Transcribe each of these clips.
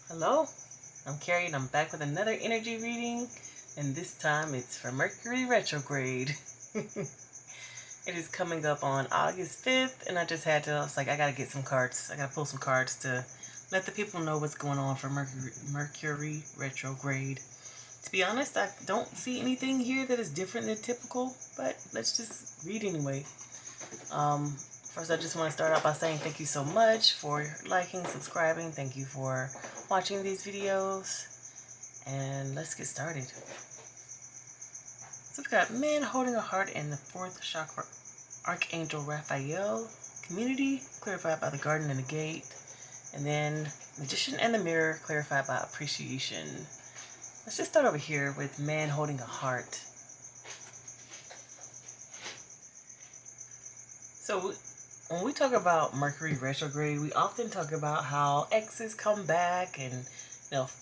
Hello, I'm Carrie and I'm back with another energy reading, and this time it's for Mercury Retrograde. It is coming up on August 5th, and I was like, I gotta get some cards. I gotta pull some cards to let the people know what's going on for Mercury Retrograde. To be honest, I don't see anything here that is different than typical, but let's just read anyway. First, I just want to start out by saying thank you so much for liking, subscribing. Thank you for watching these videos. And let's get started. So we've got Man Holding a Heart in the 4th chakra, Archangel Raphael, Community, clarified by the Garden and the Gate. And then Magician and the Mirror, clarified by Appreciation. Let's just start over here with Man Holding a Heart. So when we talk about Mercury retrograde, we often talk about how exes come back and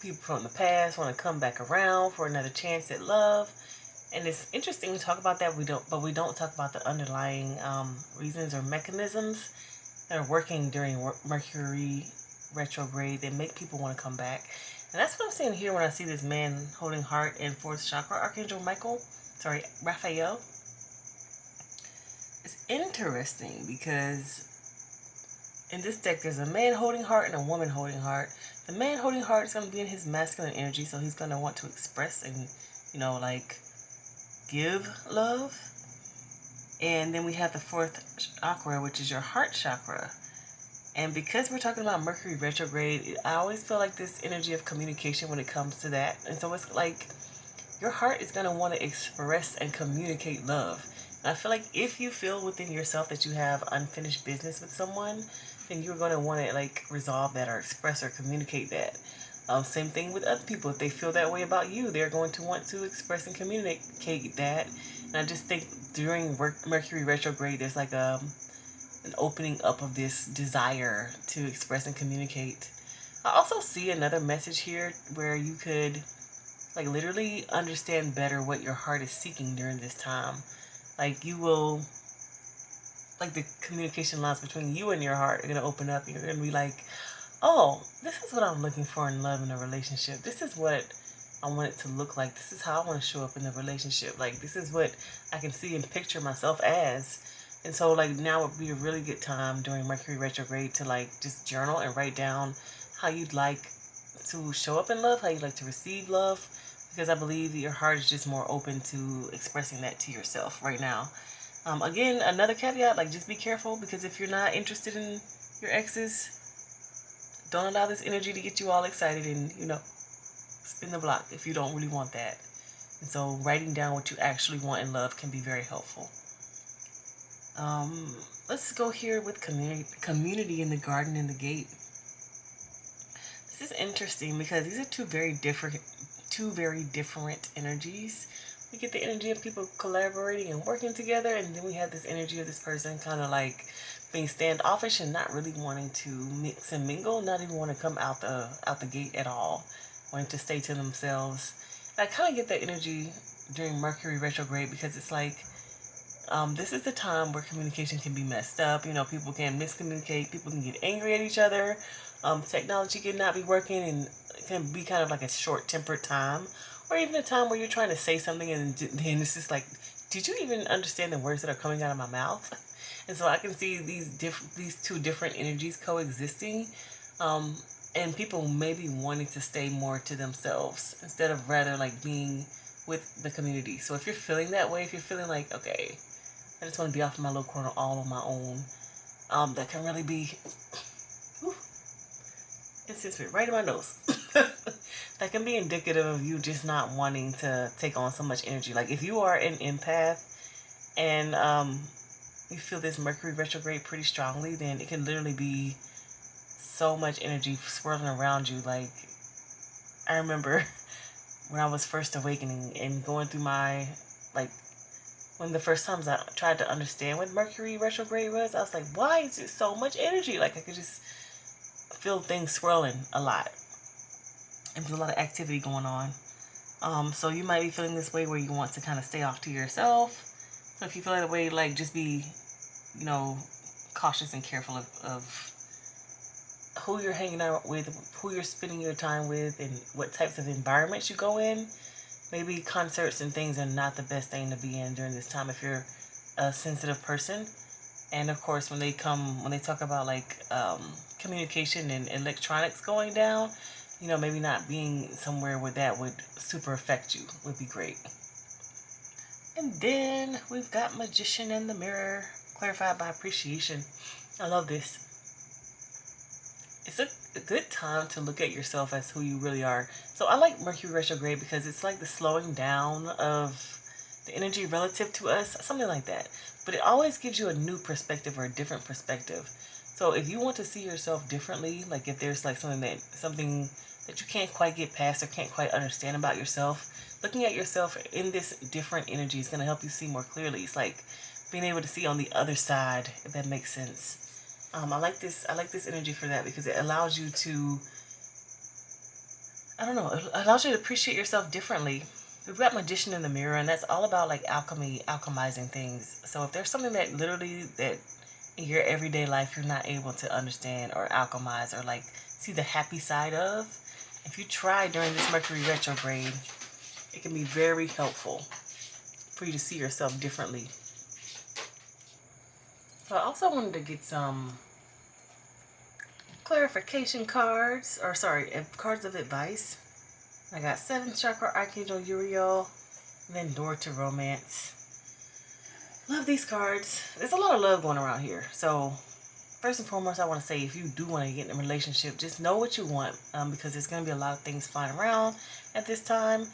people from the past want to come back around for another chance at love. And it's interesting to talk about that. We don't talk about the underlying reasons or mechanisms that are working during Mercury retrograde that make people want to come back. And that's what I'm seeing here when I see this Man holding heart in 4th chakra, Archangel Raphael. It's interesting because in this deck there's a man holding heart and a woman holding heart. The man holding heart is going to be in his masculine energy, so he's going to want to express and, give love. And then we have the 4th chakra, which is your heart chakra. And because we're talking about Mercury retrograde, I always feel like this energy of communication when it comes to that. And so it's like your heart is going to want to express and communicate love. And I feel like if you feel within yourself that you have unfinished business with someone, then you're going to want to resolve that or express or communicate that. Same thing with other people. If they feel that way about you, they're going to want to express and communicate that. And I just think during Mercury retrograde, there's like an opening up of this desire to express and communicate. I also see another message here where you could literally understand better what your heart is seeking during this time. You will, the communication lines between you and your heart are going to open up. You're going to be like, oh, this is what I'm looking for in love in a relationship. This is what I want it to look like. This is how I want to show up in the relationship. This is what I can see and picture myself as. And so, now would be a really good time during Mercury retrograde to, just journal and write down how you'd like to show up in love, how you'd like to receive love, because I believe that your heart is just more open to expressing that to yourself right now. Again, another caveat, just be careful, because if you're not interested in your exes, don't allow this energy to get you all excited and, spin the block if you don't really want that. And so writing down what you actually want in love can be very helpful. Let's go here with community in the garden and the gate. This is interesting because these are two very different energies. We get the energy of people collaborating and working together, and then we have this energy of this person kind of being standoffish and not really wanting to mix and mingle, not even want to come out the gate at all, wanting to stay to themselves. And I kind of get that energy during Mercury retrograde because it's this is the time where communication can be messed up. People can miscommunicate. People can get angry at each other. Technology can not be working, and it can be kind of like a short-tempered time, or even a time where you're trying to say something and then it's just like, did you even understand the words that are coming out of my mouth? And so I can see these two different energies coexisting, and people maybe wanting to stay more to themselves instead of rather being with the community. So if you're feeling that way, if you're feeling like, okay, I just want to be off in my little corner all on my own, that can really be, it's just right in my nose. That can be indicative of you just not wanting to take on so much energy. If you are an empath and you feel this Mercury retrograde pretty strongly, then it can literally be so much energy swirling around you. I remember when I was first awakening and going through my, one of the first times I tried to understand what Mercury retrograde was, I was like, why is it so much energy? I could just feel things swirling a lot. And there's a lot of activity going on. So you might be feeling this way where you want to kind of stay off to yourself. So if you feel that way, just be, cautious and careful of who you're hanging out with, who you're spending your time with, and what types of environments you go in. Maybe concerts and things are not the best thing to be in during this time if you're a sensitive person. And of course, when they talk about like communication and electronics going down, maybe not being somewhere where that would super affect you would be great. And then we've got Magician in the Mirror, clarified by appreciation. I love this. It's a good time to look at yourself as who you really are. So I like Mercury retrograde because it's like the slowing down of the energy relative to us, something like that. But it always gives you a new perspective or a different perspective. So if you want to see yourself differently, like if there's like something that you can't quite get past or can't quite understand about yourself, looking at yourself in this different energy is going to help you see more clearly. It's like being able to see on the other side, if that makes sense. I like this energy for that because it allows you to, I don't know, it allows you to appreciate yourself differently. We've got Magician in the Mirror, and that's all about like alchemy, alchemizing things. So if there's something that literally that in your everyday life you're not able to understand or alchemize or like see the happy side of, if you try during this Mercury retrograde, it can be very helpful for you to see yourself differently. So I also wanted to get some clarification cards, or sorry, cards of advice. I got 7th chakra, Archangel Uriel, and then Door to Romance. Love these cards. There's a lot of love going around here. So first and foremost, I want to say if you do want to get in a relationship, just know what you want, because there's going to be a lot of things flying around at this time.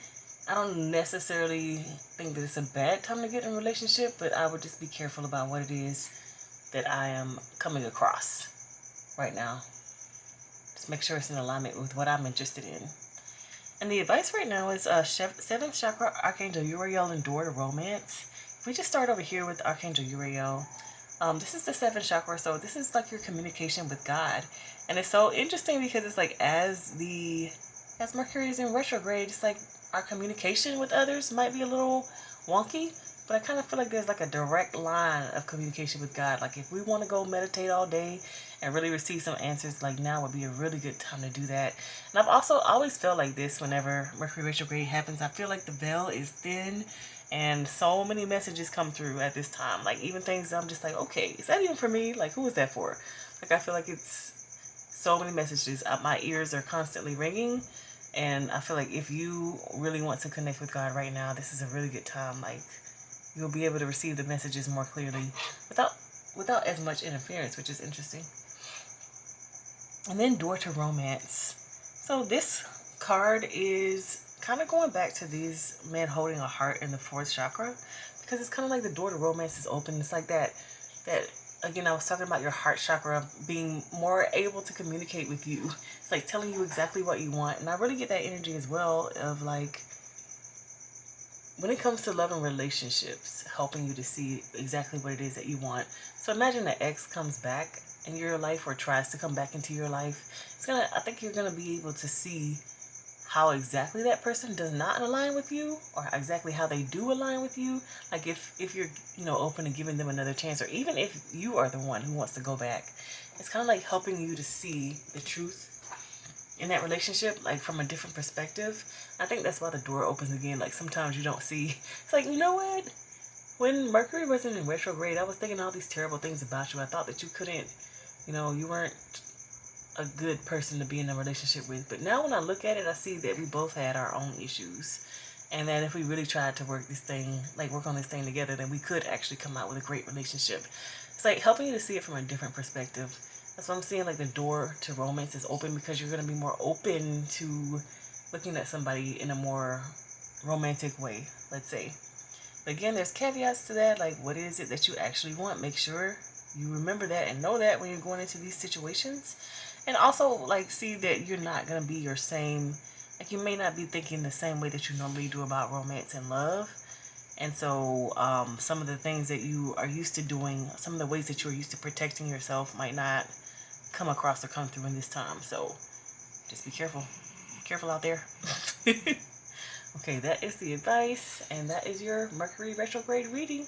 I don't necessarily think that it's a bad time to get in a relationship, but I would just be careful about what it is that I am coming across right now. Just make sure it's in alignment with what I'm interested in. And the advice right now is 7th chakra, Archangel Uriel, and Door to Romance. If we just start over here with Archangel Uriel, this is the 7th chakra, so this is like your communication with God. And it's so interesting because it's like as Mercury is in retrograde, it's like our communication with others might be a little wonky, but I kind of feel like there's like a direct line of communication with God. Like if we want to go meditate all day and really receive some answers, like now would be a really good time to do that. And I've also always felt like this whenever Mercury retrograde happens. I feel like the veil is thin and so many messages come through at this time. Like even things that I'm just like, okay, is that even for me? Like who is that for? Like I feel like it's so many messages. My ears are constantly ringing. And I feel like if you really want to connect with God right now, this is a really good time. Like you'll be able to receive the messages more clearly without as much interference, which is interesting. And then Door to Romance. So this card is kind of going back to these men holding a heart in the 4th chakra, because it's kind of like the door to romance is open. It's like that again, I was talking about your heart chakra being more able to communicate with you. It's like telling you exactly what you want. And I really get that energy as well of like, when it comes to love and relationships, helping you to see exactly what it is that you want. So imagine an ex comes back in your life or tries to come back into your life. I think you're gonna be able to see how exactly that person does not align with you, or exactly how they do align with you. Like if you're open to giving them another chance, or even if you are the one who wants to go back. It's kind of like helping you to see the truth in that relationship, like from a different perspective. I think that's why the door opens again. Like sometimes you don't see. It's like, you know what? When Mercury wasn't in retrograde, I was thinking all these terrible things about you. I thought that you couldn't, you weren't a good person to be in a relationship with. But now when I look at it, I see that we both had our own issues. And that if we really tried to work on this thing together, then we could actually come out with a great relationship. It's like helping you to see it from a different perspective. That's what I'm seeing, like the door to romance is open because you're going to be more open to looking at somebody in a more romantic way, let's say. But again, there's caveats to that, like what is it that you actually want? Make sure you remember that and know that when you're going into these situations. And also, like, see that you're not going to be your same, like you may not be thinking the same way that you normally do about romance and love. And so some of the things that you are used to doing, some of the ways that you're used to protecting yourself might not come across or come through in this time. So just be careful. Be careful out there. Okay, that is the advice, and that is your Mercury retrograde reading.